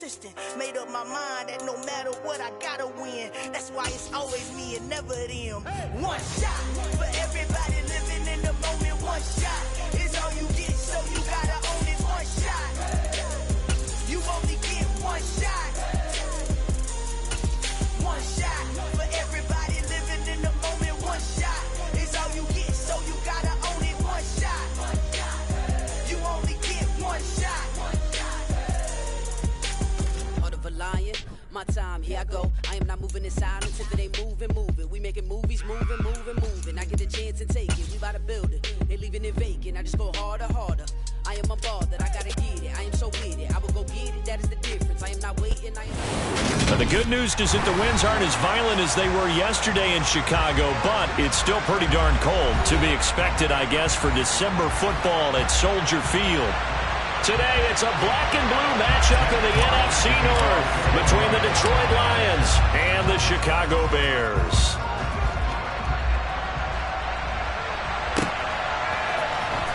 Made up my mind that no matter what, I gotta win. That's why it's always me and never them. One shot for everybody living in the moment. One shot is all you get, so you gotta own it. One shot. You only get one shot. One shot for everybody living in the moment. One shot is all you get, so you gotta own it. One shot. You only get one shot. Lion, my time, here I go. I am not moving in silence. If it ain't moving. We making movies, moving. I get the chance to take it. We bout to build it. They leaving it vacant. I just go harder. I am a ball that I gotta get it. I am so with it. I will go get it. That is the difference. I am not waiting. But the good news is that the winds aren't as violent as they were yesterday in Chicago, but it's still pretty darn cold. To be expected, I guess, for December football at Soldier Field. Today, it's a black and blue matchup in the NFC North between the Detroit Lions and the Chicago Bears.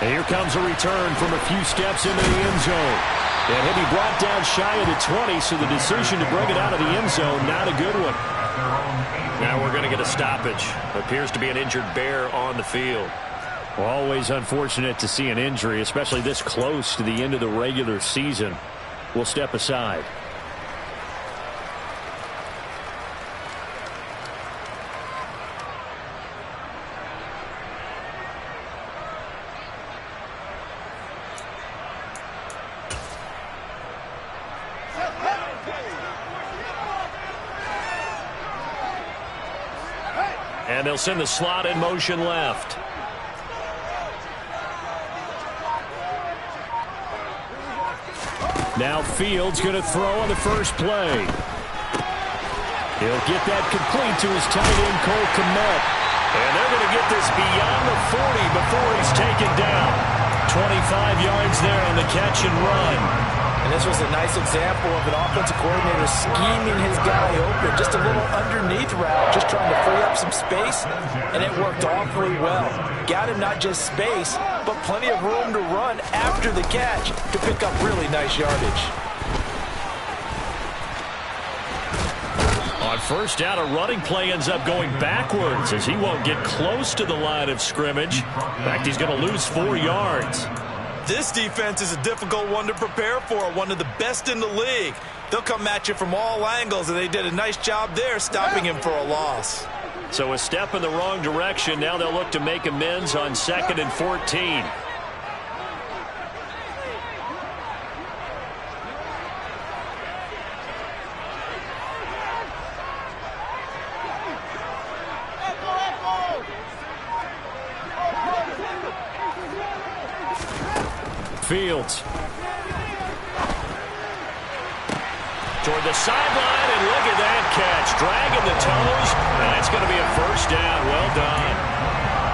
And here comes a return from a few steps into the end zone. And he'll be brought down shy of the 20, so the decision to bring it out of the end zone, not a good one. Now we're going to get a stoppage. Appears to be an injured Bear on the field. Always unfortunate to see an injury, especially this close to the end of the regular season. We'll step aside. And they'll send the slot in motion left. Now Fields going to throw on the first play. He'll get that complete to his tight end, Cole Kmet. And they're going to get this beyond the 40 before he's taken down. 25 yards there on the catch and run. And this was a nice example of an offensive coordinator scheming his guy open. Just a little underneath route, just trying to free up some space, and it worked awfully well. Got him not just space, but plenty of room to run after the catch to pick up really nice yardage. On first down, a running play ends up going backwards as he won't get close to the line of scrimmage. In fact, he's going to lose 4 yards. This defense is a difficult one to prepare for, one of the best in the league. They'll come at you from all angles, and they did a nice job there stopping him for a loss. So a step in the wrong direction. Now they'll look to make amends on 2nd and 14. Fields. Toward the sideline, and look at that catch. Dragging the toes, and it's going to be a first down. Well done.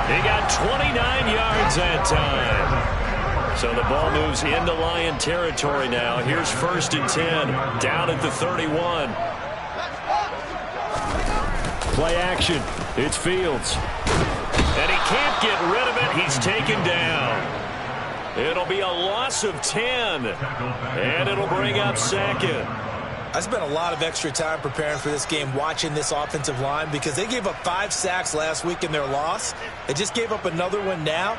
He got 29 yards that time. So the ball moves into Lion territory now. Here's 1st and 10, down at the 31. Play action. It's Fields. And he can't get rid of it. He's taken down. It'll be a loss of 10, and it'll bring up 2nd. I spent a lot of extra time preparing for this game, watching this offensive line, because they gave up 5 sacks last week in their loss. They just gave up another one now.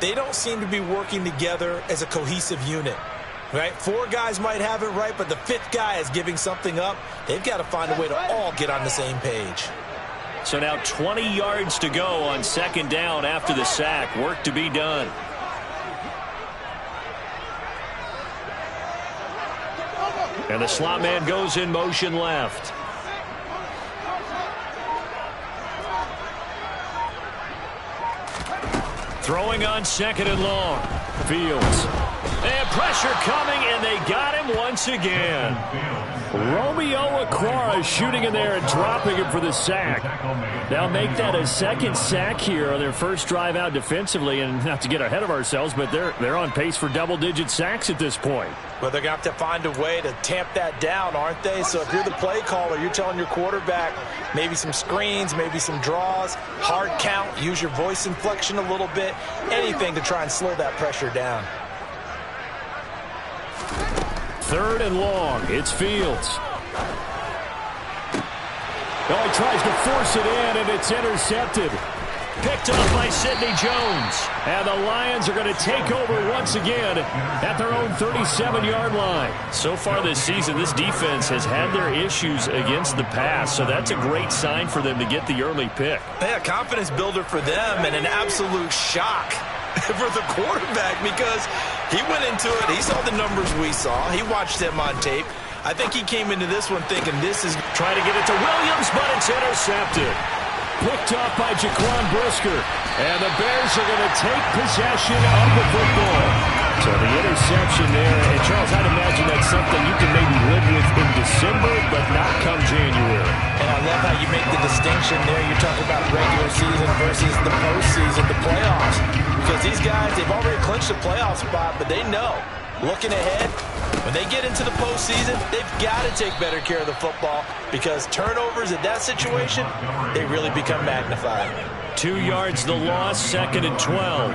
They don't seem to be working together as a cohesive unit, right? 4 guys might have it right, but the 5th guy is giving something up. They've got to find a way to all get on the same page. So now 20 yards to go on 2nd down after the sack. Work to be done. And the slot man goes in motion left. Throwing on 2nd and long. Fields. And pressure coming, and they got him once again. Romeo Okwara shooting in there and dropping him for the sack. They'll make that a 2nd sack here on their first drive out defensively. And not to get ahead of ourselves, but they're on pace for double-digit sacks at this point. Well, they're going to have to find a way to tamp that down, aren't they? So if you're the play caller, you're telling your quarterback maybe some screens, maybe some draws, hard count, use your voice inflection a little bit, anything to try and slow that pressure down. 3rd and long. It's Fields. Oh, he tries to force it in, and it's intercepted. Picked up by Sidney Jones. And the Lions are going to take over once again at their own 37-yard line. So far this season, this defense has had their issues against the pass, so that's a great sign for them to get the early pick. Yeah, confidence builder for them and an absolute shock for the quarterback because he went into it. He saw the numbers we saw. He watched them on tape. I think he came into this one thinking this is trying to get it to Williams, but it's intercepted. Picked up by Jaquan Brisker. And the Bears are going to take possession of the football. So the interception there. And, Charles, I'd imagine that's something you can maybe live with in December, but not come January. And I love how you make the distinction there. You're talking about regular season versus the postseason, the playoffs. Because these guys, they've already clinched a playoff spot, but they know, looking ahead, when they get into the postseason, they've got to take better care of the football because turnovers in that situation, they really become magnified. 2 yards the loss, 2nd and 12.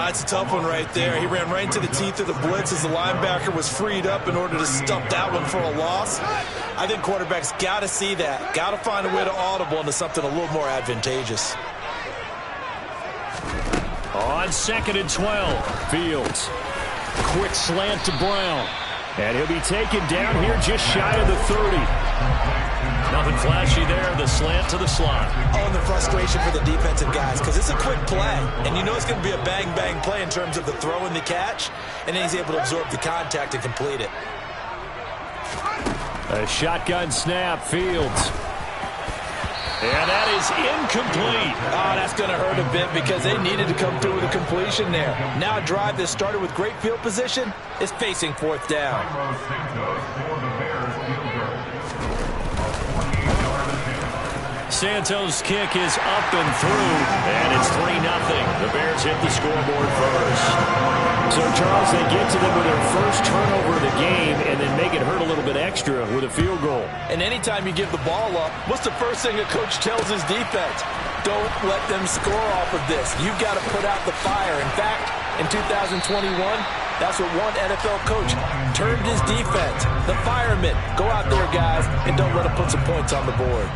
It's a tough one right there. He ran right into the teeth of the blitz as the linebacker was freed up in order to stop that one for a loss. I think quarterbacks got to see that, got to find a way to audible into something a little more advantageous. On 2nd and 12, Fields. Quick slant to Brown. And he'll be taken down here just shy of the 30. Nothing flashy there. The slant to the slot. Oh, and the frustration for the defensive guys because it's a quick play. And you know it's going to be a bang-bang play in terms of the throw and the catch. And then he's able to absorb the contact and complete it. A shotgun snap, Fields. And that is incomplete. Oh, that's going to hurt a bit because they needed to come through with a completion there. Now a drive that started with great field position is facing 4th down. Santos' kick is up and through, and it's 3-0. The Bears hit the scoreboard first. So, Charles, they get to them with their first turnover of the game and then make it hurt a little bit extra with a field goal. And anytime you give the ball up, what's the first thing a coach tells his defense? Don't let them score off of this. You've got to put out the fire. In fact, in 2021, that's what one NFL coach termed his defense. The firemen. Go out there, guys, and don't let them put some points on the board.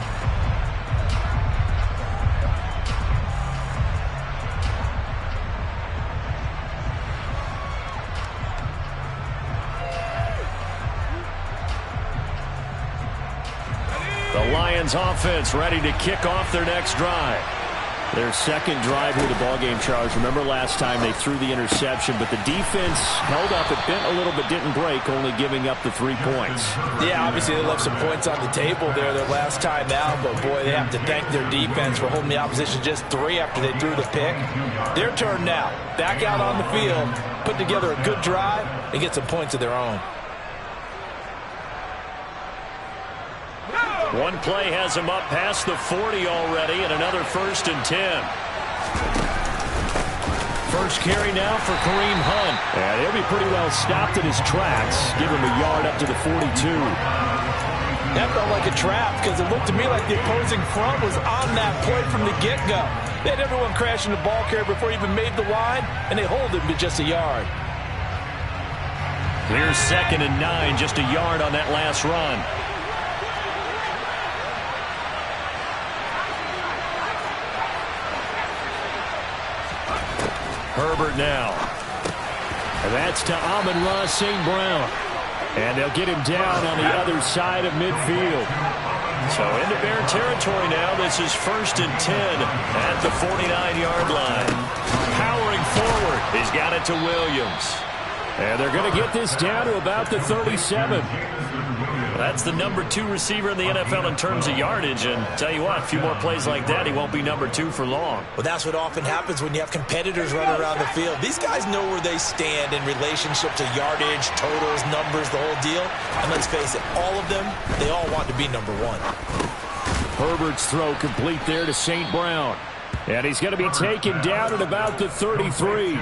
The Lions offense ready to kick off their next drive. Their second drive with the ballgame, Charles. Remember last time they threw the interception, but the defense held up. It bent a little but didn't break, only giving up the 3 points. Yeah, obviously they left some points on the table there their last time out, but boy, they have to thank their defense for holding the opposition just 3 after they threw the pick. Their turn now. Back out on the field, put together a good drive, and get some points of their own. One play has him up past the 40 already, and another 1st and 10. First carry now for Kareem Hunt. And he'll be pretty well stopped in his tracks. Give him a yard up to the 42. That felt like a trap because it looked to me like the opposing front was on that play from the get-go. They had everyone crashing the ball carrier before he even made the line, and they hold him to just a yard. Here's 2nd and 9, just a yard on that last run. Herbert now. And that's to Amon-Ra St. Brown. And they'll get him down on the other side of midfield. So into Bear territory now. This is 1st and 10 at the 49-yard line. Powering forward. He's got it to Williams. And they're going to get this down to about the 37. That's the number 2 receiver in the NFL in terms of yardage. And tell you what, a few more plays like that, he won't be number 2 for long. Well, that's what often happens when you have competitors running around the field. These guys know where they stand in relationship to yardage, totals, numbers, the whole deal. And let's face it, all of them, they all want to be number 1. Herbert's throw complete there to St. Brown. And he's going to be taken down at about the 33.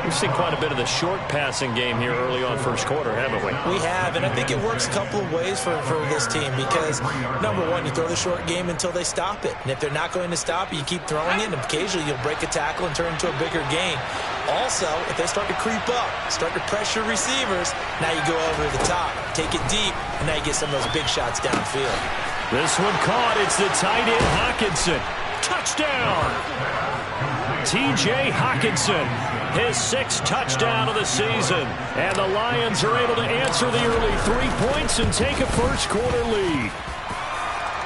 We've seen quite a bit of the short passing game here early on first quarter, haven't we? We have, and I think it works a couple of ways for this team because, number one, you throw the short game until they stop it. And if they're not going to stop it, you keep throwing it, and occasionally you'll break a tackle and turn it into a bigger gain. Also, if they start to creep up, start to pressure receivers, now you go over the top, take it deep, and now you get some of those big shots downfield. This one caught. It's the tight end, Hockenson. Touchdown! T.J. Hockenson, his 6th touchdown of the season. And the Lions are able to answer the early 3 points and take a first quarter lead.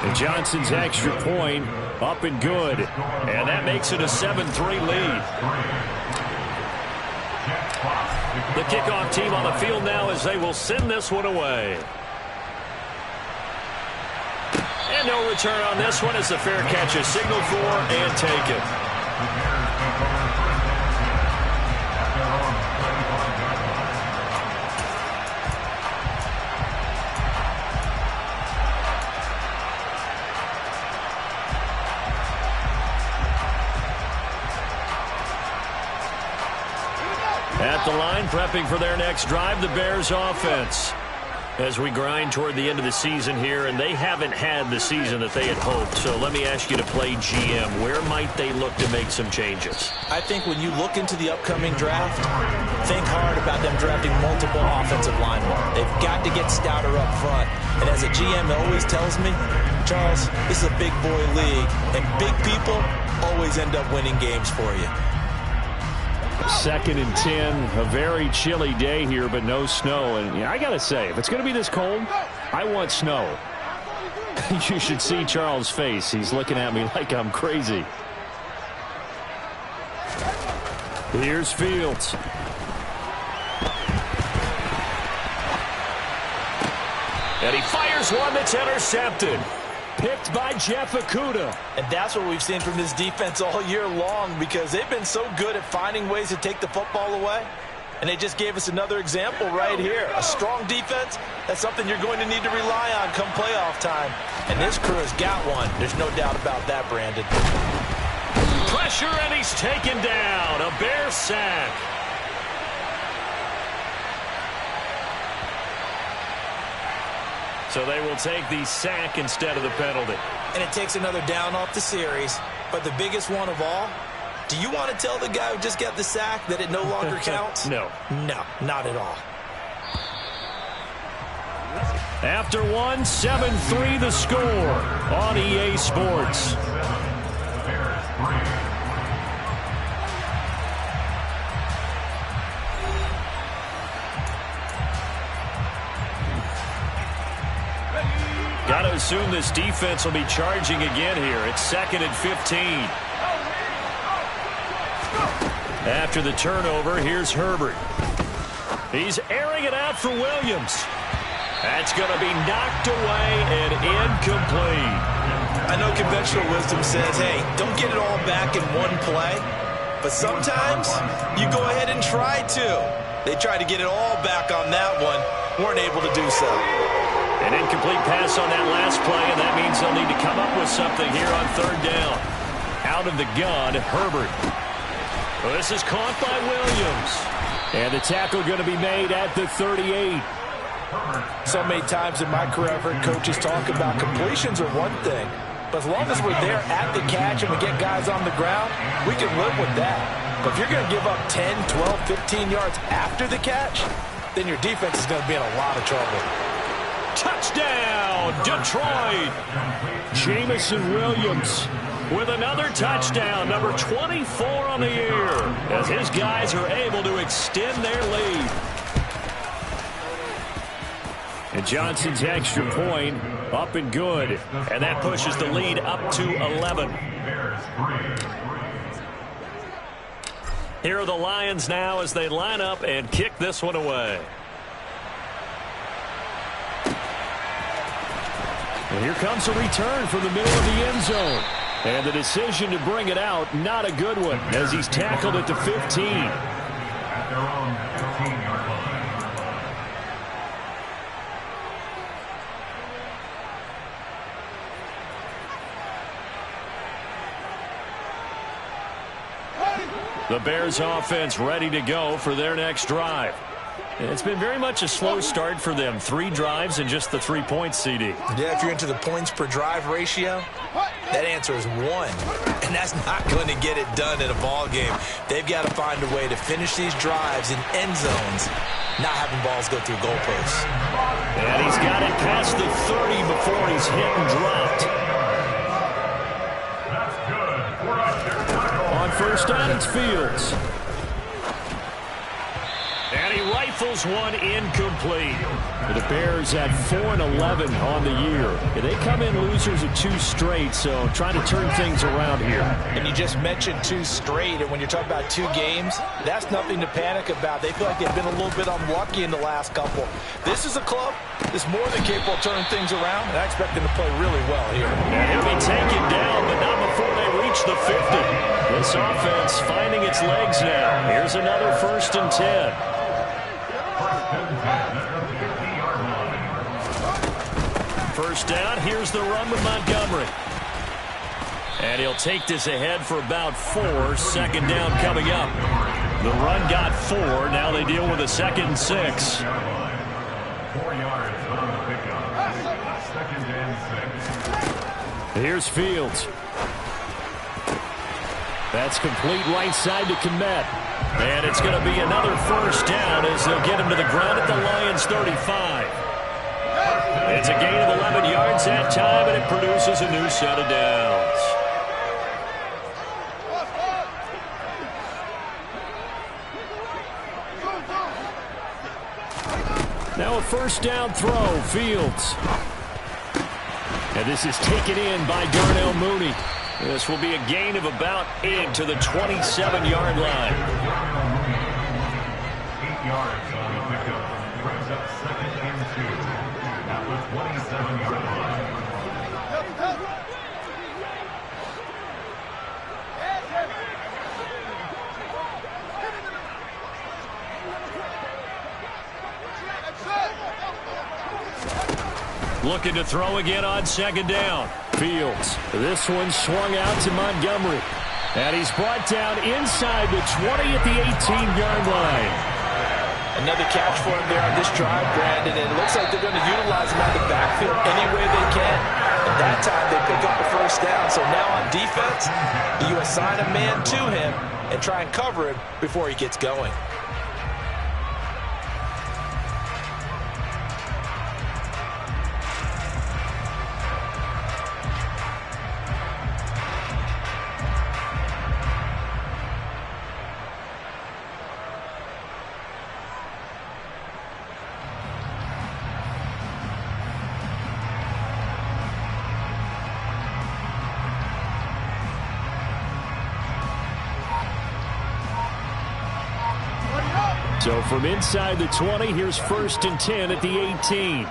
And Johnson's extra point up and good. And that makes it a 7-3 lead. The kickoff team on the field now as they will send this one away. And no return on this one as the fair catch is signaled for and taken. At the line, prepping for their next drive, the Bears offense. As we grind toward the end of the season here, and they haven't had the season that they had hoped. So let me ask you to play GM. Where might they look to make some changes? I think when you look into the upcoming draft, think hard about them drafting multiple offensive linemen. They've got to get stouter up front. And as a GM always tells me, Charles, this is a big boy league, and big people always end up winning games for you. 2nd and 10, a very chilly day here, but no snow. And I got to say, if it's going to be this cold, I want snow. You should see Charles' face. He's looking at me like I'm crazy. Here's Fields. And he fires one that's intercepted. Picked by Jeff Okudah. And that's what we've seen from this defense all year long because they've been so good at finding ways to take the football away. And they just gave us another example right here. A strong defense, that's something you're going to need to rely on come playoff time. And this crew has got one. There's no doubt about that, Brandon. Pressure, and he's taken down. A Bear sack. So they will take the sack instead of the penalty. And it takes another down off the series. But the biggest one of all, do you want to tell the guy who just got the sack that it no longer counts? No. No, not at all. After one, 7-3 the score on EA Sports. Got to assume this defense will be charging again here. It's 2nd and 15. After the turnover, here's Herbert. He's airing it out for Williams. That's going to be knocked away and incomplete. I know conventional wisdom says, hey, don't get it all back in one play. But sometimes you go ahead and try to. They tried to get it all back on that one. Weren't able to do so. An incomplete pass on that last play, and that means they'll need to come up with something here on 3rd down. Out of the gun, Herbert. Well, this is caught by Williams. And the tackle going to be made at the 38. So many times in my career, I've heard coaches talk about completions are one thing. But as long as we're there at the catch and we get guys on the ground, we can live with that. But if you're going to give up 10, 12, 15 yards after the catch, then your defense is going to be in a lot of trouble. Touchdown, Detroit. Jamison Williams with another touchdown, number 24 on the year, as his guys are able to extend their lead. And Johnson's extra point up and good, and that pushes the lead up to 11. Here are the Lions now as they line up and kick this one away. And here comes a return from the middle of the end zone. And the decision to bring it out, not a good one, as he's tackled at the 15. At their own 15-yard line. The Bears offense ready to go for their next drive. It's been very much a slow start for them. 3 drives and just the 3 points, CD. Yeah, if you're into the points per drive ratio, that answer is 1. And that's not going to get it done in a ball game. They've got to find a way to finish these drives in end zones, not having balls go through goalposts. And he's got it past the 30 before he's hit and dropped. On first down, it's Fields. And he rifles one incomplete. The Bears at 4-11 on the year. They come in losers of 2 straight, so trying to turn things around here. And you just mentioned 2 straight, and when you're talking about 2 games, that's nothing to panic about. They feel like they've been a little bit unlucky in the last couple. This is a club that's more than capable of turning things around, and I expect them to play really well here. And he'll be taken down, but not before they reach the 50. This offense finding its legs now. Here's another 1st and 10. First down, here's the run with Montgomery. And he'll take this ahead for about 4. 2nd down coming up. The run got 4. Now they deal with a 2nd and 6. 4 yards on the pickup. 2nd and 6. Here's Fields. That's complete right side to Kmet. And it's going to be another 1st down as they'll get him to the ground at the Lions' 35. It's a gain of 11 yards that time, and it produces a new set of downs. Now a 1st down throw, Fields. And this is taken in by Darnell Mooney. This will be a gain of about 8 to the 27-yard line. 8 yards on the pickup. Brings up 2nd and 2. At the 27-yard line. Looking to throw again on 2nd down. Fields. This one swung out to Montgomery. And he's brought down inside the 20 at the 18-yard line. Another catch for him there on this drive, Brandon, and it looks like they're going to utilize him out of the backfield any way they can. At that time, they pick up the 1st down. So now on defense, you assign a man to him and try and cover him before he gets going. So from inside the 20, here's 1st and 10 at the 18.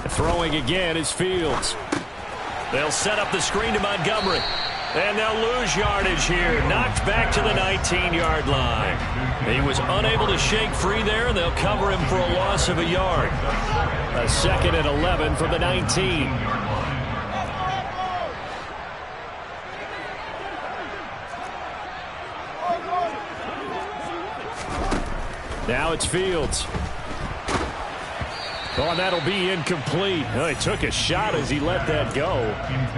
Throwing again is Fields. They'll set up the screen to Montgomery. And they'll lose yardage here. Knocked back to the 19-yard line. He was unable to shake free there, and they'll cover him for a loss of a yard. A 2nd and 11 from the 19. Now it's Fields. Oh, and that'll be incomplete. Oh, he took a shot as he let that go.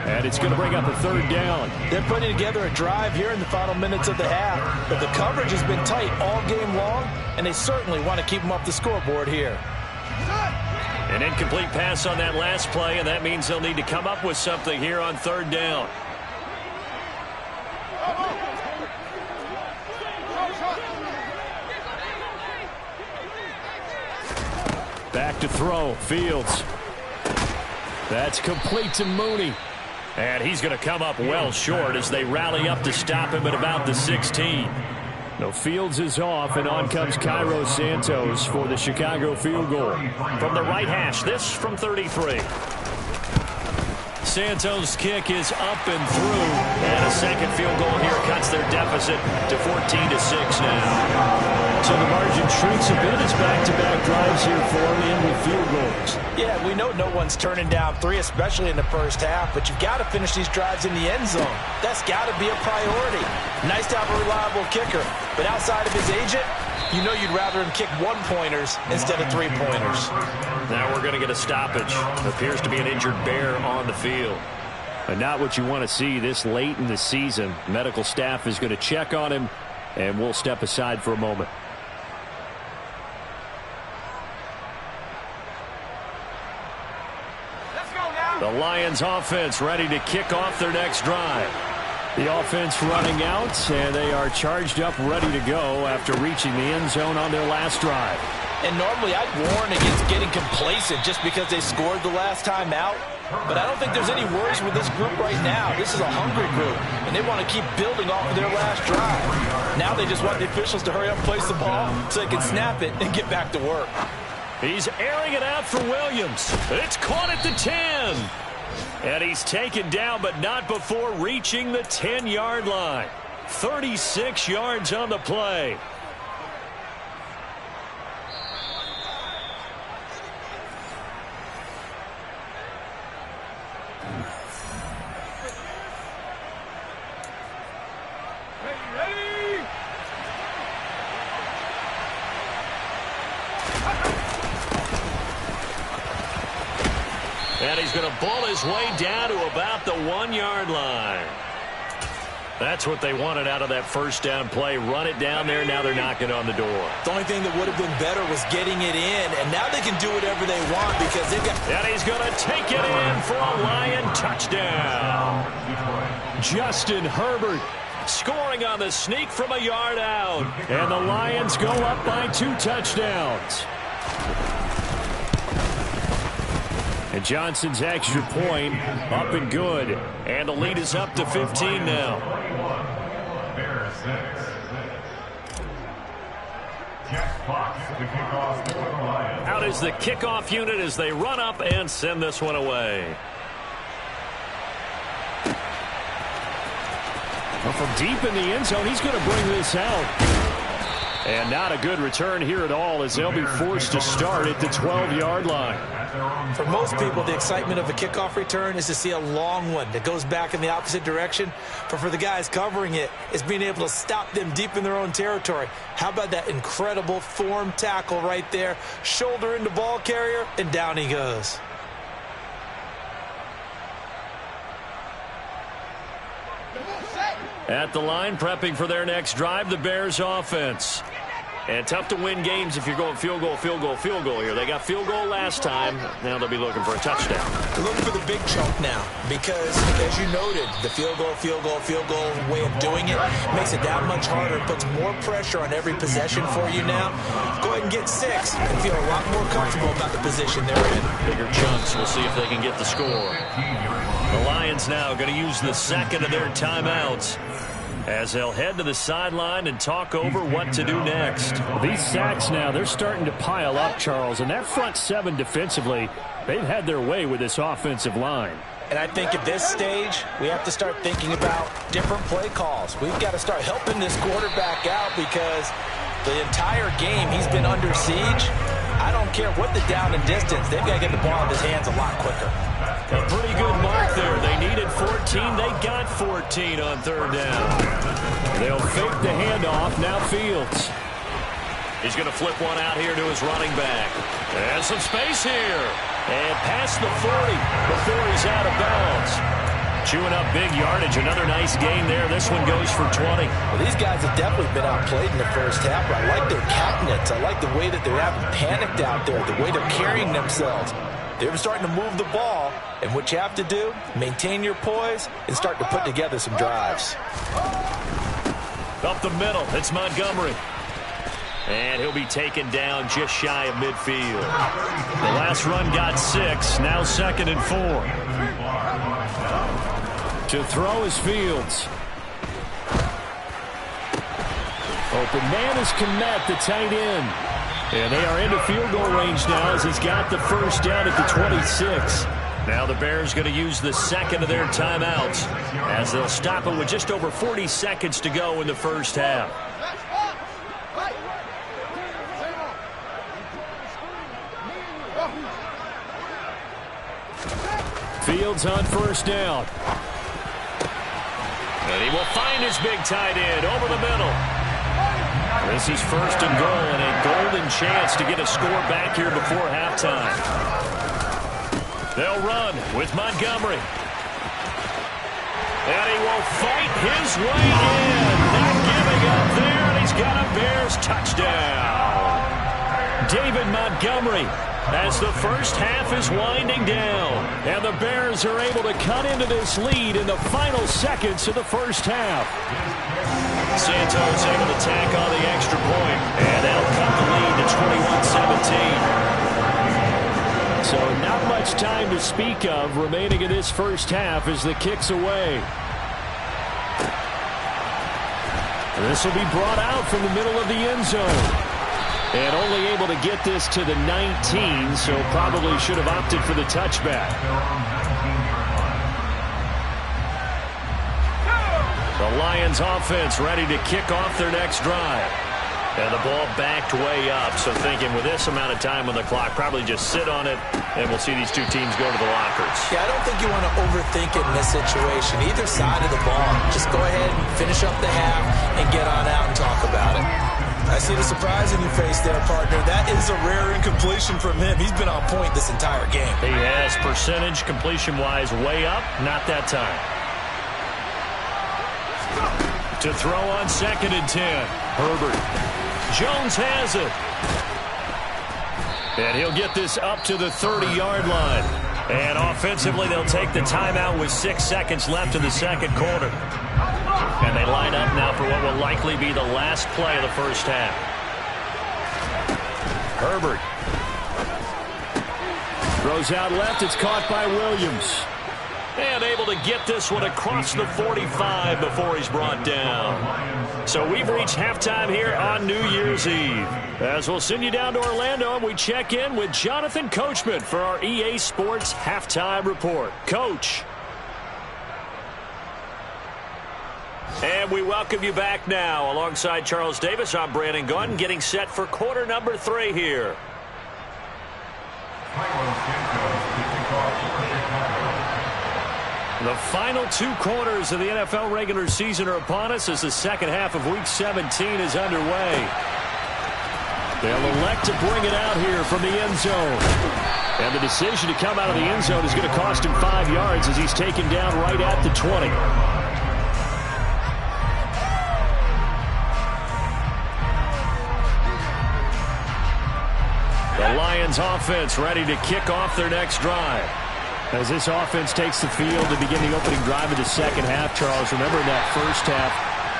And it's going to bring up a 3rd down. They're putting together a drive here in the final minutes of the half. But the coverage has been tight all game long, and they certainly want to keep them off the scoreboard here. An incomplete pass on that last play, and that means they'll need to come up with something here on 3rd down. Back to throw. Fields. That's complete to Mooney. And he's going to come up well short as they rally up to stop him at about the 16. No, Fields is off, and on comes Cairo Santos for the Chicago field goal. From the right hash, this from 33. Santos' kick is up and through, and a 2nd field goal here cuts their deficit to 14-6 now. So the margin shrinks a bit as back-to-back drives here for him in with field goals. Yeah, we know no one's turning down 3, especially in the first half, but you've got to finish these drives in the end zone. That's got to be a priority. Nice to have a reliable kicker, but outside of his agent, you know you'd rather him kick 1-pointers instead of 3-pointers. Now we're going to get a stoppage. Appears to be an injured Bear on the field. And not what you want to see this late in the season. Medical staff is going to check on him, and we'll step aside for a moment. The Lions offense ready to kick off their next drive. The offense running out, and they are charged up, ready to go after reaching the end zone on their last drive. And normally I'd warn against getting complacent just because they scored the last time out. But I don't think there's any worries with this group right now. This is a hungry group, and they want to keep building off of their last drive. Now they just want the officials to hurry up and place the ball so they can snap it and get back to work. He's airing it out for Williams. It's caught at the 10. And he's taken down, but not before reaching the 10-yard line. 36 yards on the play. And he's going to bull his way down to about the 1-yard line. That's what they wanted out of that first down play. Run it down there. Now they're knocking on the door. The only thing that would have been better was getting it in, and now they can do whatever they want because they've got... And he's going to take it in for a Lion touchdown. Justin Herbert scoring on the sneak from a yard out. And the Lions go up by 2 touchdowns. And Johnson's extra point up and good. And the lead is up to 15 now. Out is the kickoff unit as they run up and send this one away. Well, from deep in the end zone, he's going to bring this out. And not a good return here at all as they'll be forced to start at the 12-yard line. For most people, the excitement of a kickoff return is to see a long one that goes back in the opposite direction. But for the guys covering it, it's being able to stop them deep in their own territory. How about that incredible form tackle right there? Shoulder into ball carrier, and down he goes. At the line, prepping for their next drive, the Bears offense. And tough to win games if you're going field goal, field goal, field goal here. They got field goal last time. Now they'll be looking for a touchdown. They're looking for the big chunk now because, as you noted, the field goal way of doing it makes it that much harder. It puts more pressure on every possession for you now. Go ahead and get 6 and feel a lot more comfortable about the position they're in. Bigger chunks. We'll see if they can get the score. The Lions now going to use the second of their timeouts as they'll head to the sideline and talk over what to do next. These sacks now, they're starting to pile up, Charles, and that front 7 defensively, they've had their way with this offensive line. And I think at this stage, we have to start thinking about different play calls. We've got to start helping this quarterback out because the entire game he's been under siege. I don't care what the down and distance. They've got to get the ball in his hands a lot quicker. A pretty good mark there. They needed 14. They got 14 on third down. They'll fake the handoff. Now Fields. He's going to flip one out here to his running back. And some space here. And past the 40 before he's out of bounds. Chewing up big yardage. Another nice gain there. This one goes for 20. Well, these guys have definitely been outplayed in the first half. I like their countenance. I like the way that they haven't panicked out there, the way they're carrying themselves. They're starting to move the ball, and what you have to do, maintain your poise and start to put together some drives. Up the middle, it's Montgomery. And he'll be taken down just shy of midfield. The last run got 6, now 2nd and 4. To throw is Fields. Open man is Kmet, the tight end. And they are into field goal range now as he's got the first down at the 26. Now the Bears going to use the second of their timeouts as they'll stop it with just over 40 seconds to go in the first half. Fields on first down. And he will find his big tight end over the middle. This is first and goal and a golden chance to get a score back here before halftime. They'll run with Montgomery. And he will fight his way in. Not giving up there, and he's got a Bears touchdown. David Montgomery as the first half is winding down. And the Bears are able to cut into this lead in the final seconds of the first half. Santos able to tack on the extra point, and that'll cut the lead to 21-17. So not much time to speak of remaining in this first half as the kick's away. This will be brought out from the middle of the end zone. And only able to get this to the 19, so probably should have opted for the touchback. The Lions offense ready to kick off their next drive. And the ball backed way up, so thinking with this amount of time on the clock, probably just sit on it, and we'll see these two teams go to the lockers. Yeah, I don't think you want to overthink it in this situation. Either side of the ball, just go ahead and finish up the half and get on out and talk about it. I see the surprise in your face there, partner. That is a rare incompletion from him. He's been on point this entire game. He has percentage completion-wise way up, not that time. To throw on 2nd and 10. Herbert. Jones has it. And he'll get this up to the 30-yard line. And offensively, they'll take the timeout with 6 seconds left in the second quarter. And they line up now for what will likely be the last play of the first half. Herbert. Throws out left. It's caught by Williams. And able to get this one across the 45 before he's brought down. So we've reached halftime here on New Year's Eve. As we'll send you down to Orlando, and we check in with Jonathan Coachman for our EA Sports Halftime Report. Coach. And we welcome you back now. Alongside Charles Davis, I'm Brandon Gaudin, getting set for quarter number 3 here. The final 2 quarters of the NFL regular season are upon us as the second half of Week 17 is underway. They'll elect to bring it out here from the end zone. And the decision to come out of the end zone is going to cost him 5 yards as he's taken down right at the 20. The Lions offense ready to kick off their next drive. As this offense takes the field to begin the opening drive of the second half, Charles, remember in that first half,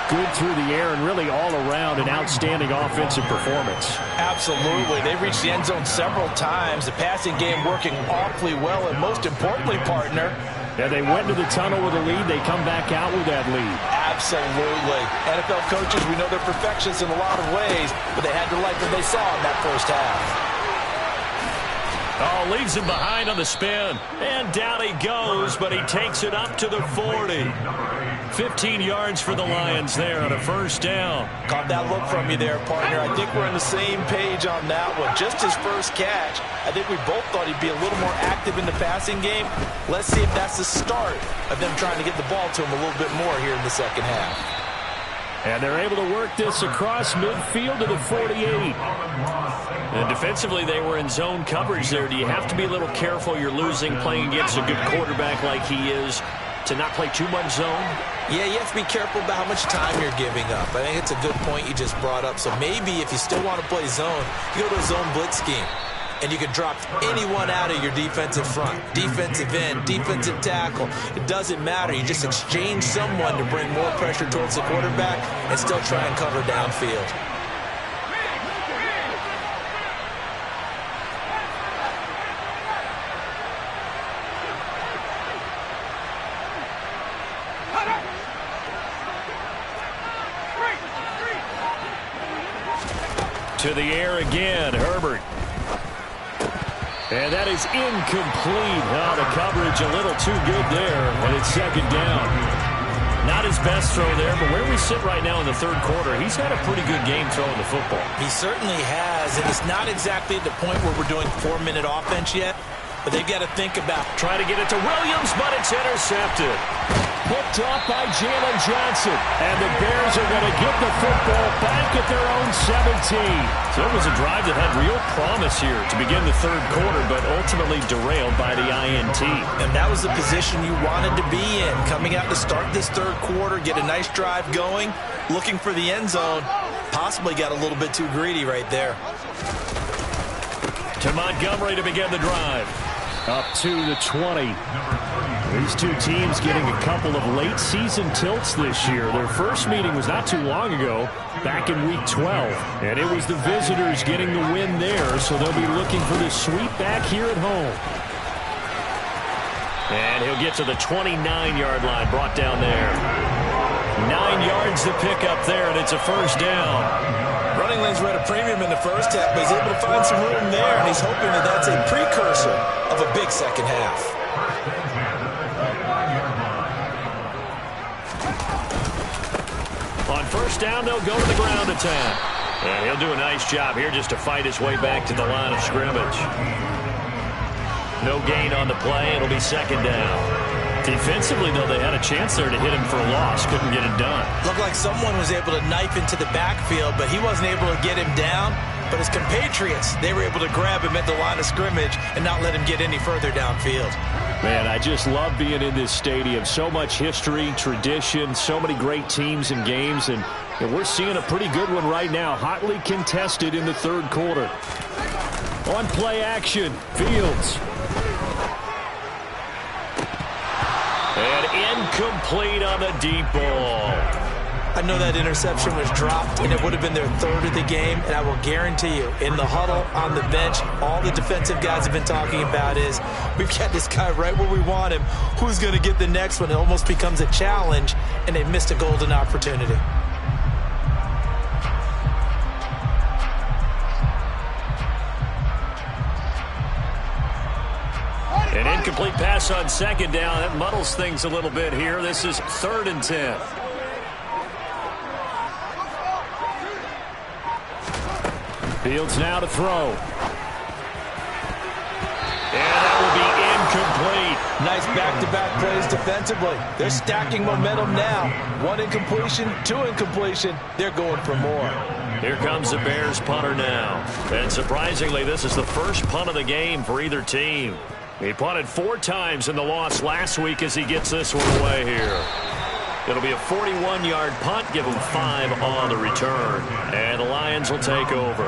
good through the air and really all around an outstanding offensive performance. Absolutely. They reached the end zone several times. The passing game working awfully well, and most importantly, partner, yeah, they went to the tunnel with a lead. They come back out with that lead. Absolutely. NFL coaches, we know they're perfectionists in a lot of ways, but they had to like what they saw in that first half. Oh, leaves him behind on the spin. And down he goes, but he takes it up to the 40. 15 yards for the Lions there on a first down. Caught that look from you there, partner. I think we're on the same page on that one. Just his first catch. I think we both thought he'd be a little more active in the passing game. Let's see if that's the start of them trying to get the ball to him a little bit more here in the second half. And they're able to work this across midfield to the 48. And defensively, they were in zone coverage there. Do you have to be a little careful? You're losing playing against a good quarterback like he is to not play too much zone? Yeah, you have to be careful about how much time you're giving up. I think it's a good point you just brought up. So maybe if you still want to play zone, you go to a zone blitz scheme. And you can drop anyone out of your defensive front. Defensive end, defensive tackle. It doesn't matter. You just exchange someone to bring more pressure towards the quarterback and still try and cover downfield. To the air again, Herbert. And that is incomplete. Oh, the coverage a little too good there, and it's second down. Not his best throw there, but where we sit right now in the third quarter, he's had a pretty good game throwing the football. He certainly has, and it's not exactly at the point where we're doing 4-minute offense yet. But they've got to think about trying to get it to Williams, but it's intercepted. Picked off by Jalen Johnson. And the Bears are going to get the football back at their own 17. So it was a drive that had real promise here to begin the third quarter, but ultimately derailed by the INT. And that was the position you wanted to be in. Coming out to start this third quarter, get a nice drive going, looking for the end zone. Possibly got a little bit too greedy right there. To Montgomery to begin the drive. Up to the 20. These two teams getting a couple of late season tilts this year. Their first meeting was not too long ago, back in week 12. And it was the visitors getting the win there, so they'll be looking for the sweep back here at home. And he'll get to the 29-yard line, brought down there. 9 yards to pick up there, and it's a first down. Running lanes were at a premium in the first half, but he's able to find some room there, and he's hoping that that's a precursor of a big second half. On first down, they'll go to the ground attack. And he'll do a nice job here just to fight his way back to the line of scrimmage. No gain on the play. It'll be second down. Defensively, though, they had a chance there to hit him for a loss. Couldn't get it done. Looked like someone was able to knife into the backfield, but he wasn't able to get him down. But his compatriots, they were able to grab him at the line of scrimmage and not let him get any further downfield. Man, I just love being in this stadium. So much history, tradition, so many great teams and games. And we're seeing a pretty good one right now. Hotly contested in the third quarter. On play action, Fields. And incomplete on the deep ball. I know that interception was dropped, and it would have been their third of the game, and I will guarantee you, in the huddle, on the bench, all the defensive guys have been talking about is, we've got this guy right where we want him. Who's going to get the next one? It almost becomes a challenge, and they've missed a golden opportunity. An incomplete pass on second down. That muddles things a little bit here. This is 3rd and 10. Fields now to throw. And that will be incomplete. Nice back-to-back plays defensively. They're stacking momentum now. 1 incompletion, 2 incompletion. They're going for more. Here comes the Bears punter now. And surprisingly, this is the first punt of the game for either team. He punted 4 times in the loss last week as he gets this one away here. It'll be a 41-yard punt, give him 5 on the return. And the Lions will take over.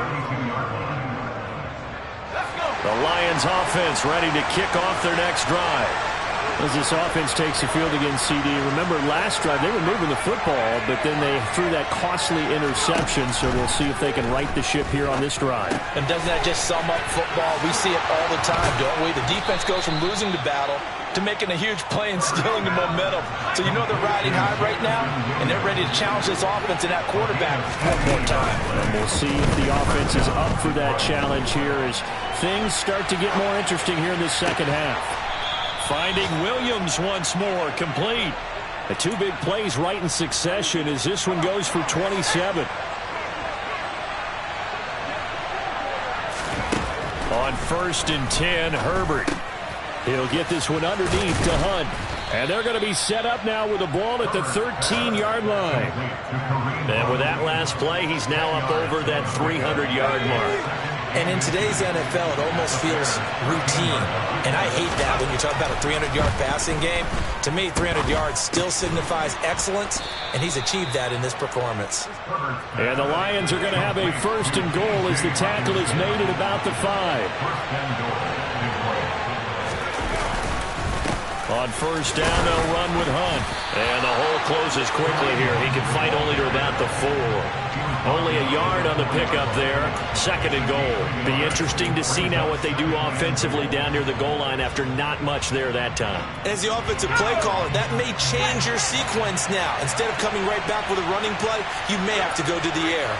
The Lions offense ready to kick off their next drive. As this offense takes the field against CD, remember last drive they were moving the football, but then they threw that costly interception, so we'll see if they can right the ship here on this drive. And doesn't that just sum up football? We see it all the time, don't we? The defense goes from losing the battle to making a huge play and stealing the momentum. So you know they're riding high right now, and they're ready to challenge this offense and that quarterback one more time. And we'll see if the offense is up for that challenge here as things start to get more interesting here in this second half. Finding Williams once more, complete. The 2 big plays right in succession as this one goes for 27. On 1st and 10, Herbert. He'll get this one underneath to Hunt. And they're going to be set up now with the ball at the 13-yard line. And with that last play, he's now up over that 300-yard mark. And in today's NFL, it almost feels routine. And I hate that when you talk about a 300-yard passing game. To me, 300 yards still signifies excellence, and he's achieved that in this performance. And the Lions are going to have a 1st and goal as the tackle is made at about the 5. On 1st down, they'll run with Hunt. And the hole closes quickly here. He can fight only to about the 4. Only a yard on the pickup there. 2nd and goal. Be interesting to see now what they do offensively down near the goal line after not much there that time. As the offensive play caller, that may change your sequence now. Instead of coming right back with a running play, you may have to go to the air.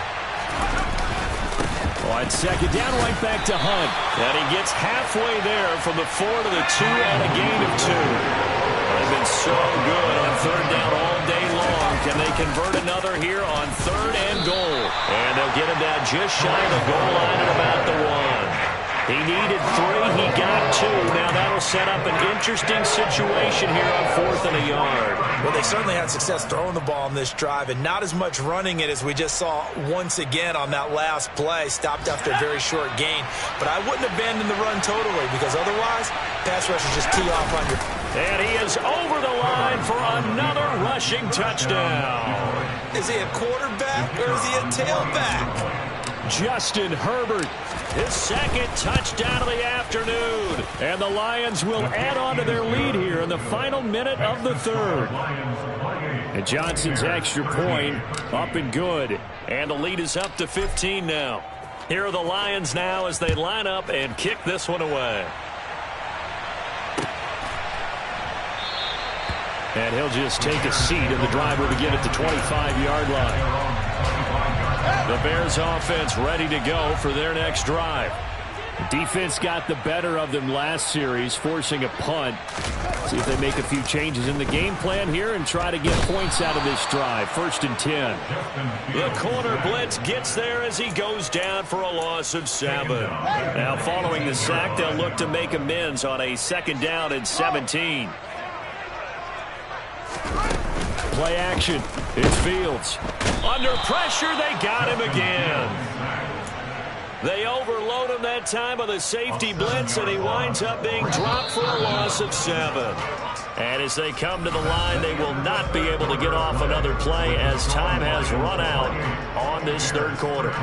On 2nd down, right back to Hunt. And he gets halfway there from the 4 to the 2 on a gain of 2. They've been so good on 3rd down all day long. Can they convert another here on 3rd and goal? And they'll get him down just shy of the goal line at about the 1. He needed 3. He got 2. Now set up an interesting situation here on 4th and a yard. Well, they certainly had success throwing the ball on this drive and not as much running it as we just saw once again on that last play. Stopped after a very short gain. But I wouldn't abandon the run totally because otherwise, pass rushers just tee off on your... And he is over the line for another rushing touchdown. Is he a quarterback or is he a tailback? Justin Herbert, his second touchdown of the afternoon. And the Lions will add on to their lead here in the final minute of the third. And Johnson's extra point up and good. And the lead is up to 15 now. Here are the Lions now as they line up and kick this one away. And he'll just take a seat, and the drive will begin at the 25-yard line. The Bears offense ready to go for their next drive. The defense got the better of them last series, forcing a punt. See if they make a few changes in the game plan here and try to get points out of this drive. 1st and 10. The corner blitz gets there as he goes down for a loss of 7. Now following the sack, they'll look to make amends on a 2nd down and 17. Play action. It's Fields. Under pressure, they got him again. They overload him that time with a safety blitz, and he winds up being dropped for a loss of 7. And as they come to the line, they will not be able to get off another play as time has run out on this third quarter.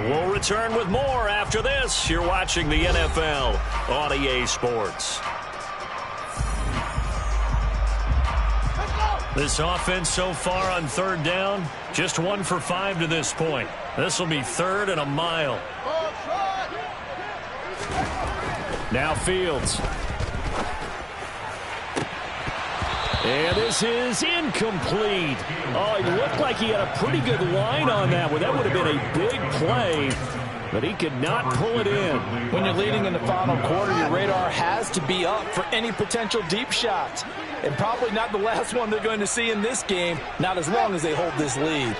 We'll return with more after this. You're watching the NFL on EA Sports. This offense so far on 3rd down, just 1 for 5 to this point. This will be 3rd and a mile. Now Fields. And this is incomplete. Oh, it looked like he had a pretty good line on that one. That would have been a big play, but he could not pull it in. When you're leading in the final quarter, your radar has to be up for any potential deep shots. And probably not the last one they're going to see in this game, not as long as they hold this lead.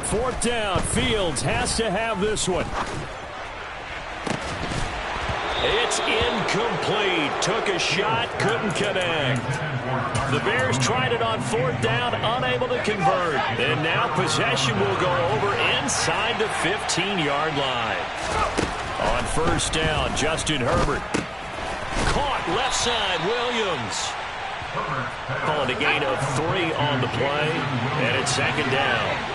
Fourth down, Fields has to have this one. It's incomplete. Took a shot, couldn't connect. The Bears tried it on 4th down, unable to convert. And now possession will go over inside the 15-yard line. On 1st down, Justin Herbert. Caught left side, Williams. Calling a gain of 3 on the play, and it's 2nd down.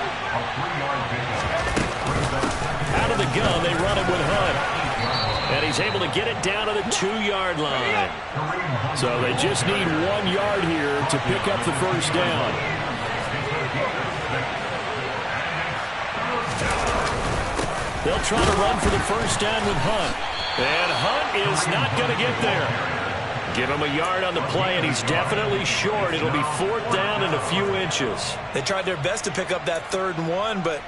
Out of the gun, they run it with Hunt. And he's able to get it down to the 2-yard line. So they just need 1 yard here to pick up the 1st down. They'll try to run for the 1st down with Hunt. And Hunt is not going to get there. Give him a yard on the play, and he's definitely short. It'll be 4th down and a few inches. They tried their best to pick up that 3rd and 1, but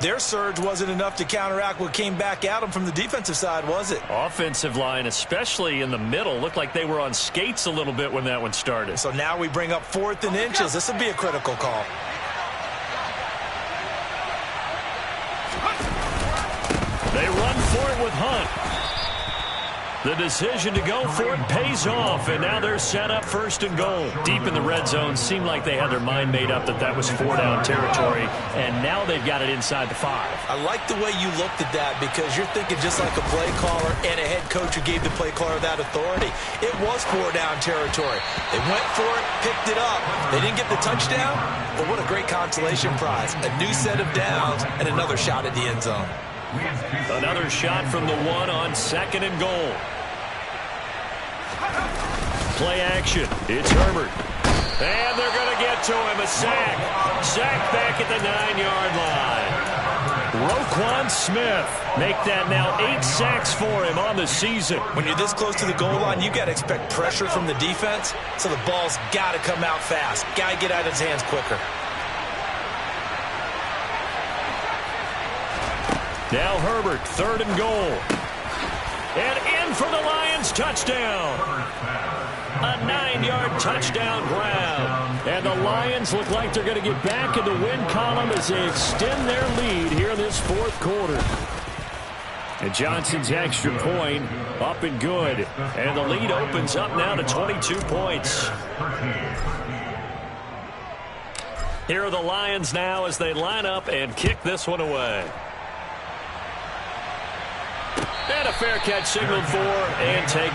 their surge wasn't enough to counteract what came back at them from the defensive side, was it? Offensive line, especially in the middle, looked like they were on skates a little bit when that one started. So now we bring up 4th and inches. This will be a critical call. They run for it with Hunt. The decision to go for it pays off, and now they're set up 1st and goal. Deep in the red zone, seemed like they had their mind made up that that was 4-down territory, and now they've got it inside the 5. I like the way you looked at that because you're thinking just like a play caller and a head coach who gave the play caller that authority. It was 4-down territory. They went for it, picked it up. They didn't get the touchdown, but what a great consolation prize. A new set of downs and another shot at the end zone. Another shot from the 1 on 2nd and goal. Play action. It's Herbert. And they're going to get to him. A sack. Sack back at the 9-yard line. Roquan Smith make that now 8 sacks for him on the season. When you're this close to the goal line, you got to expect pressure from the defense, so the ball's got to come out fast. Got to get out of his hands quicker. Now Herbert, 3rd and goal. And in for the Lions. Touchdown. A 9-yard touchdown grab. And the Lions look like they're going to get back in the win column as they extend their lead here in this fourth quarter. And Johnson's extra point up and good. And the lead opens up now to 22 points. Here are the Lions now as they line up and kick this one away. And a fair catch signaled for and take.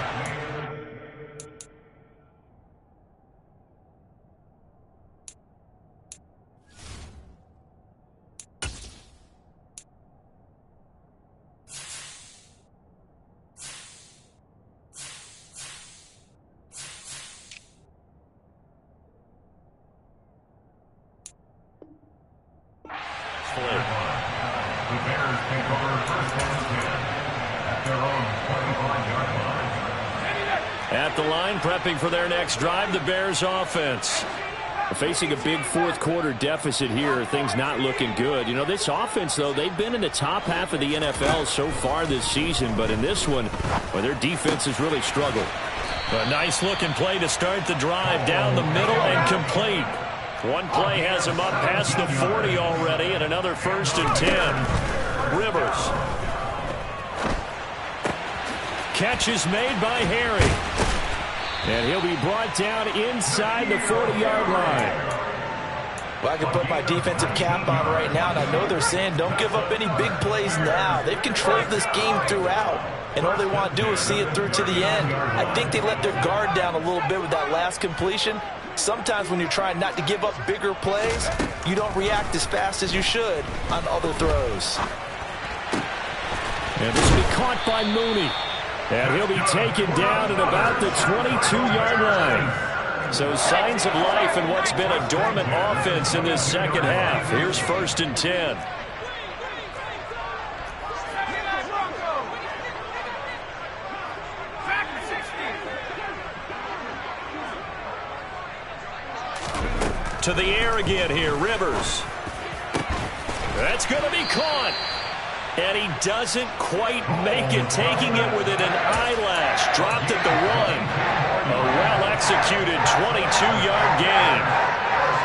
At the line, prepping for their next drive, the Bears offense. Facing a big fourth quarter deficit here, things not looking good. You know, this offense, though, they've been in the top half of the NFL so far this season, but in this one, well, their defense has really struggled. A nice looking play to start the drive down the middle and complete. One play has him up past the 40 already, and another 1st and 10. Rivers. Catch is made by Harry. And he'll be brought down inside the 40-yard line. Well, I can put my defensive cap on right now, and I know they're saying don't give up any big plays now. They've controlled this game throughout, and all they want to do is see it through to the end. I think they let their guard down a little bit with that last completion. Sometimes when you're trying not to give up bigger plays, you don't react as fast as you should on other throws. And this will be caught by Mooney. And he'll be taken down at about the 22-yard line. So signs of life in what's been a dormant offense in this second half. Here's 1st and 10. To the air again here, Rivers. That's going to be caught. And he doesn't quite make it, taking it within an eyelash. Dropped at the 1. A well-executed 22-yard gain.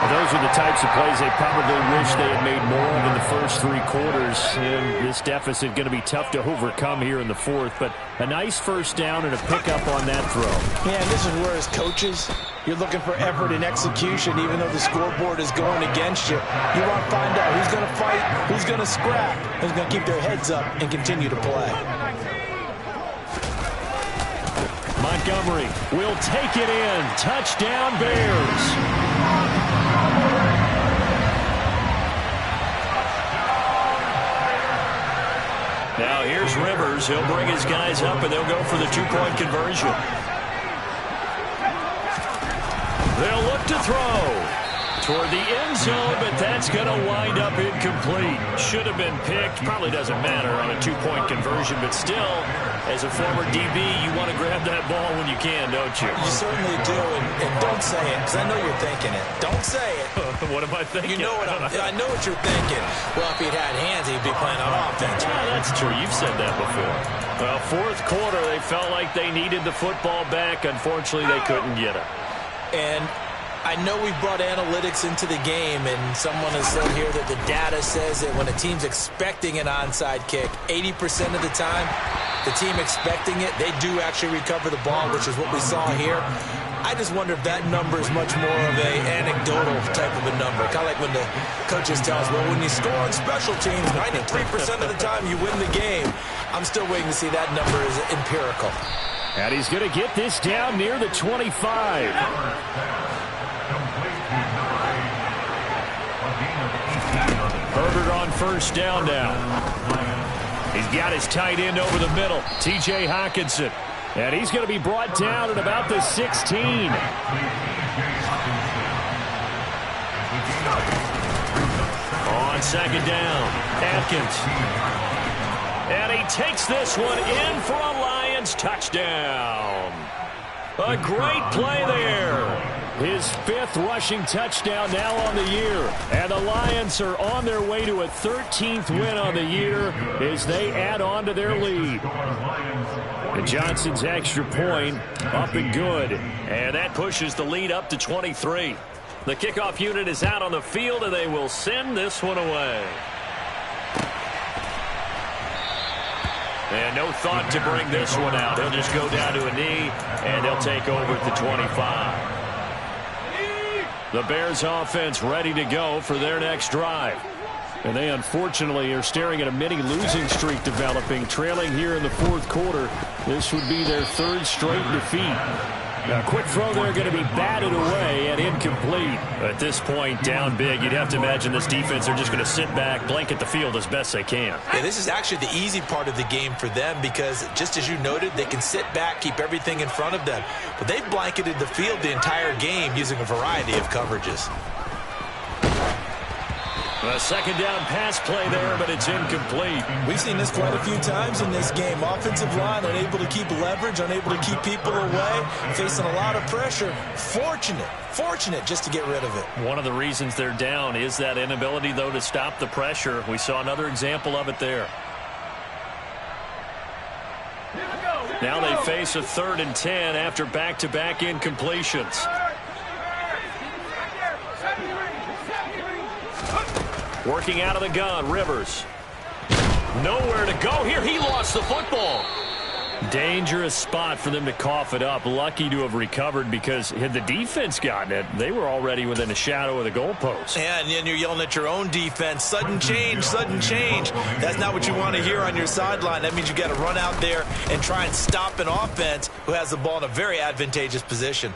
Those are the types of plays they probably wish they had made more of in the first 3 quarters. And this deficit going to be tough to overcome here in the fourth. But a nice first down and a pickup on that throw. Yeah, and this is where as coaches, you're looking for effort and execution, even though the scoreboard is going against you. You want to find out who's going to fight, who's going to scrap, who's going to keep their heads up and continue to play. Montgomery will take it in. Touchdown, Bears. Now here's Rivers. He'll bring his guys up, and they'll go for the 2-point conversion. They'll look to throw toward the end zone, but that's going to wind up incomplete. Should have been picked. Probably doesn't matter on a 2-point conversion, but still, as a former DB, you want to grab that ball when you can, don't you? You certainly do, and don't say it, because I know you're thinking it. Don't say it. What am I thinking? You know what I know what you're thinking. Well, if he'd had hands, he'd be playing on offense. Yeah, that's true. You've said that before. Well, fourth quarter, they felt like they needed the football back. Unfortunately, they couldn't get it. And I know we brought analytics into the game, and someone has said here that the data says that when a team's expecting an onside kick, 80% of the time, the team expecting it, they do actually recover the ball, which is what we saw here. I just wonder if that number is much more of an anecdotal type of a number. Kind of like when the coaches tell us, well, when you score on special teams, 93% of the time you win the game. I'm still waiting to see that number is empirical. And he's going to get this down near the 25. Herbert on first down now. He's got his tight end over the middle, T.J. Hockenson. And he's going to be brought down at about the 16. On second down, Atkins. And he takes this one in for a Lions touchdown. A great play there. His 5th rushing touchdown now on the year. And the Lions are on their way to a 13th win on the year as they add on to their lead. And Johnson's extra point up and good. And that pushes the lead up to 23. The kickoff unit is out on the field, and they will send this one away. And no thought to bring this one out. He'll just go down to a knee, and they'll take over at the 25. The Bears offense ready to go for their next drive. And they unfortunately are staring at a mini losing streak developing, trailing here in the 4th quarter. This would be their 3rd straight defeat. Now, quick throw there going to be batted away and incomplete. At this point, down big, you'd have to imagine this defense are just going to sit back, blanket the field as best they can. Yeah, this is actually the easy part of the game for them because, just as you noted, they can sit back, keep everything in front of them. But they've blanketed the field the entire game using a variety of coverages. A 2nd down pass play there, but it's incomplete. We've seen this quite a few times in this game. Offensive line unable to keep leverage, unable to keep people away, facing a lot of pressure. Fortunate just to get rid of it. One of the reasons they're down is that inability, though, to stop the pressure. We saw another example of it there. Now they face a 3rd and 10 after back-to-back incompletions. Working out of the gun, Rivers. Nowhere to go here. He lost the football. Dangerous spot for them to cough it up. Lucky to have recovered because had the defense gotten it, they were already within a shadow of the goalpost. Yeah, and then you're yelling at your own defense. Sudden change, sudden change. That's not what you want to hear on your sideline. That means you got to run out there and try and stop an offense who has the ball in a very advantageous position.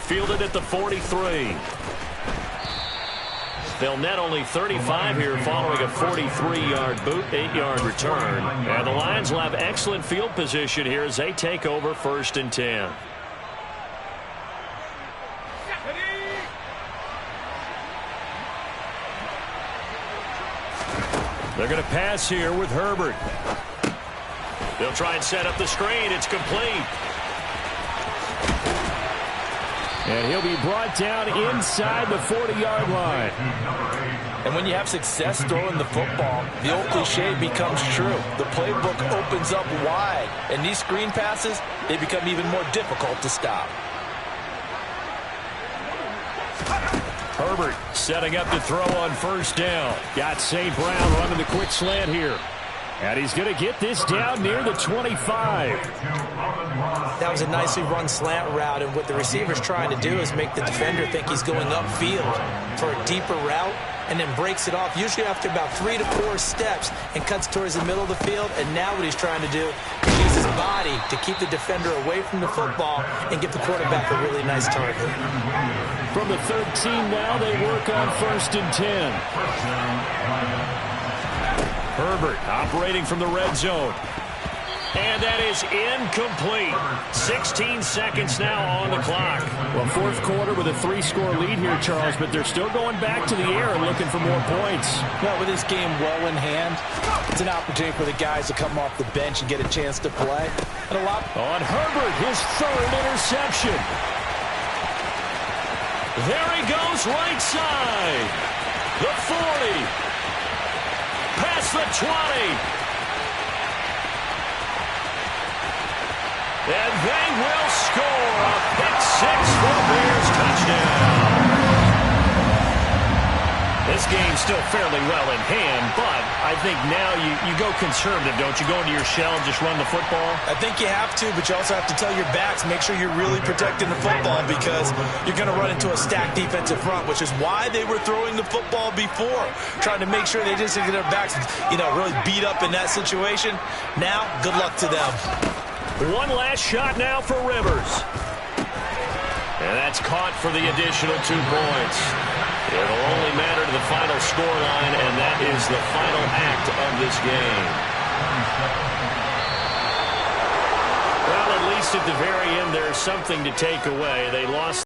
Fielded at the 43. They'll net only 35 here following a 43-yard boot, 8-yard return. And the Lions will have excellent field position here as they take over 1st and 10. They're going to pass here with Herbert. They'll try and set up the screen. It's complete. And he'll be brought down inside the 40-yard line. And when you have success throwing the football, the old cliche becomes true. The playbook opens up wide. And these screen passes, they become even more difficult to stop. Herbert setting up to throw on 1st down. Got St. Brown running the quick slant here. And he's going to get this down near the 25. That was a nicely run slant route, and what the receiver's trying to do is make the defender think he's going upfield for a deeper route, and then breaks it off, usually after about 3 to 4 steps, and cuts towards the middle of the field. And now what he's trying to do is use his body to keep the defender away from the football and give the quarterback a really nice target. From the 13 now, they work on 1st and 10. Herbert operating from the red zone. And that is incomplete. 16 seconds now on the clock. Well, 4th quarter with a 3-score lead here, Charles, but they're still going back to the air and looking for more points. Well, with this game well in hand, it's an opportunity for the guys to come off the bench and get a chance to play. And a lot on Herbert, his 3rd interception. There he goes, right side. The 40. Past the 20. And they will score a pick 6 for the Bears touchdown. This game's still fairly well in hand, but I think now you go conservative, don't you? Go into your shell and just run the football? I think you have to, but you also have to tell your backs, make sure you're really protecting the football because you're going to run into a stacked defensive front, which is why they were throwing the football before, trying to make sure they just get their backs, really beat up in that situation. Now, good luck to them. One last shot now for Rivers. And that's caught for the additional 2 points. It'll only matter to the final scoreline, and that is the final act of this game. Well, at least at the very end, there's something to take away. They lost